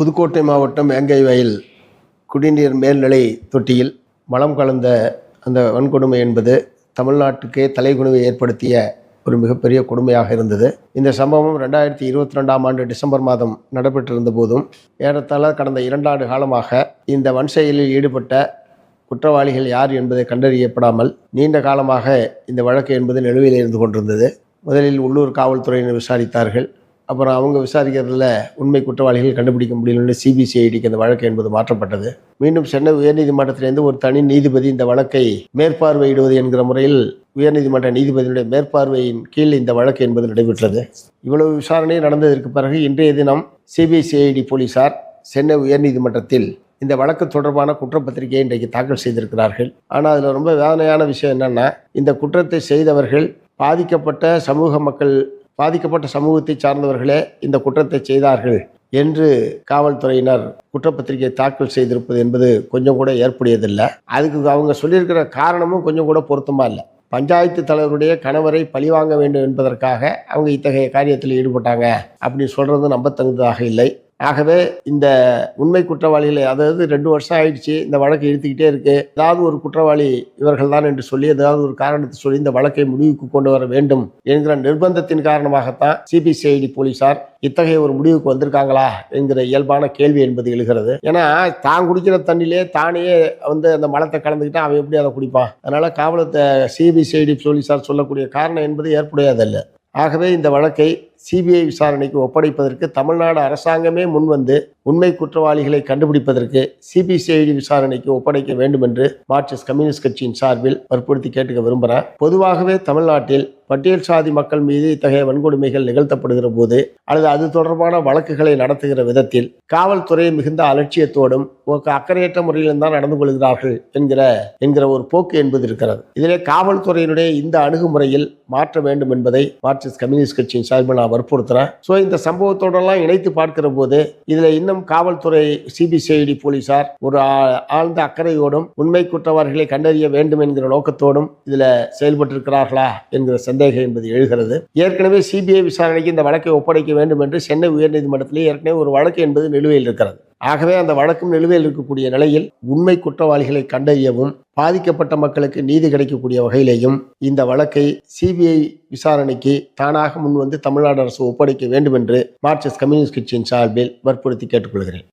புதுக்கோட்டை மாவட்டம் வேங்கை வயல் குடிநீர் மேல்நிலை தொட்டியில் மலம் கலந்த அந்த வன்கொடுமை என்பது தமிழ்நாட்டுக்கே தலைகுனிவை ஏற்படுத்திய ஒரு மிகப்பெரிய கொடுமையாக இருந்தது. இந்த சம்பவம் 2022ஆம் ஆண்டு டிசம்பர் மாதம் நடைபெற்றிருந்த போதும் ஏறத்தாழ கடந்த 2 ஆண்டு காலமாக இந்த வன் செயலில் ஈடுபட்ட குற்றவாளிகள் யார் என்பதை கண்டறியப்படாமல் நீண்ட காலமாக இந்த வழக்கு என்பது நிலுவையில் இருந்து கொண்டிருந்தது. முதலில் உள்ளூர் காவல்துறையினர் விசாரித்தார்கள். அப்புறம் அவங்க விசாரிக்கிறதுல உண்மை குற்றவாளிகள் கண்டுபிடிக்க முடியலன்னு சிபிசிஐடிக்கு அந்த வழக்கு என்பது மாற்றப்பட்டது. மீண்டும் சென்னை உயர்நீதிமன்றத்திலிருந்து ஒரு தனி நீதிபதி இந்த வழக்கை மேற்பார்வையிடுவது என்கிற முறையில் உயர்நீதிமன்ற நீதிபதியுடைய மேற்பார்வையின் கீழ் இந்த வழக்கு என்பது நடைபெற்றது. இவ்வளவு விசாரணை நடந்ததற்கு பிறகு இன்றைய தினம் சிபிசிஐடி போலீசார் சென்னை உயர்நீதிமன்றத்தில் இந்த வழக்கு தொடர்பான குற்றப்பத்திரிகையை இன்றைக்கு தாக்கல் செய்திருக்கிறார்கள். ஆனால் அதில் ரொம்ப வேதனையான விஷயம் என்னென்னா, இந்த குற்றத்தை செய்தவர்கள் பாதிக்கப்பட்ட சமூகத்தை சார்ந்தவர்களே இந்த குற்றத்தை செய்தார்கள் என்று காவல்துறையினர் குற்றப்பத்திரிகை தாக்கல் செய்திருப்பது என்பது கொஞ்சம் கூட ஏற்புடையதில்லை. அதுக்கு அவங்க சொல்லியிருக்கிற காரணமும் கொஞ்சம் கூட பொருத்தமாக இல்லை. பஞ்சாயத்து தலைவருடைய கணவரை பழிவாங்க வேண்டும் என்பதற்காக அவங்க இத்தகைய காரியத்தில் ஈடுபட்டாங்க அப்படின்னு சொல்கிறது நம்பத்தகுந்ததாக இல்லை. ஆகவே இந்த உண்மை குற்றவாளிகளை, அதாவது 2 வருஷம் ஆயிடுச்சு, இந்த வழக்கு இழுத்துக்கிட்டே இருக்கு, ஏதாவது ஒரு குற்றவாளி இவர்கள் தான் என்று சொல்லி ஏதாவது ஒரு காரணத்தை சொல்லி இந்த வழக்கை முடிவுக்கு கொண்டு வர வேண்டும் என்கிற நிர்பந்தத்தின் காரணமாகத்தான் சிபிசிஐடி போலீசார் இத்தகைய ஒரு முடிவுக்கு வந்திருக்காங்களா என்கிற இயல்பான கேள்வி என்பது எழுகிறது. ஏன்னா தான் குடிக்கிற தண்ணிலே தானே அந்த மலத்தை கலந்துக்கிட்டா அவன் எப்படி அதை குடிப்பான்? அதனால சிபிசிஐடி போலீசார் சொல்லக்கூடிய காரணம் என்பது ஏற்புடையதல்ல. ஆகவே இந்த வழக்கை சிபிஐ விசாரணைக்கு ஒப்படைப்பதற்கு தமிழ்நாடு அரசாங்கமே முன்வந்து உண்மை குற்றவாளிகளை கண்டுபிடிப்பதற்கு சிபிசிஐடி விசாரணைக்கு ஒப்படைக்க வேண்டும் என்று மார்க்சிஸ்ட் கம்யூனிஸ்ட் கட்சியின் சார்பில் வற்புறுத்தி கேட்டுக்க விரும்புகிறேன். பொதுவாகவே தமிழ்நாட்டில் பட்டியல் சாதி மக்கள் மீது இத்தகைய வன்கொடுமைகள் நிகழ்த்தப்படுகிற போது அல்லது அது தொடர்பான வழக்குகளை நடத்துகிற விதத்தில் காவல்துறை மிகுந்த அலட்சியத்தோடும் அக்கறையற்ற முறையிலும் தான் நடந்து கொள்கிறார்கள் என்கிற ஒரு போக்கு என்பது இருக்கிறது. இதிலே காவல்துறையினுடைய இந்த அணுகுமுறையில் மாற்ற வேண்டும் என்பதை மார்க்சிஸ்ட் கம்யூனிஸ்ட் கட்சியின் சார்பில் நான் வற்புறுத்துறேன். ஸோ இந்த சம்பவத்தோடெல்லாம் இணைத்து பார்க்கிற போது இதில் இன்னும் காவல்துறை சிபிசிஐடி போலீசார் ஒரு ஆழ்ந்த அக்கறையோடும் உண்மை குற்றவாளிகளை கண்டறிய வேண்டும் என்கிற நோக்கத்தோடும் இதில் செயல்பட்டிருக்கிறார்களா என்கிற சந்தேகம் என்பது எழுகிறது. ஏற்கனவே சிபிஐ விசாரணைக்கு இந்த வழக்கை ஒப்படைக்க வேண்டும் என்று சென்னை உயர்நீதிமன்றத்திலே ஏற்கனவே ஒரு வழக்கு என்பது நிலுவையில் இருக்கிறது. ஆகவே அந்த வழக்கும் நிலுவையில் இருக்கக்கூடிய நிலையில் உண்மை குற்றவாளிகளை கண்டறியவும் பாதிக்கப்பட்ட மக்களுக்கு நீதி கிடைக்கக்கூடிய வகையிலேயும் இந்த வழக்கை சிபிஐ விசாரணைக்கு தானாக முன்வந்து தமிழ்நாடு அரசு ஒப்படைக்க வேண்டும் என்று மார்க்சிஸ்ட் கம்யூனிஸ்ட் கட்சியின் சார்பில் வற்புறுத்தி கேட்டுக்கொள்கிறேன்.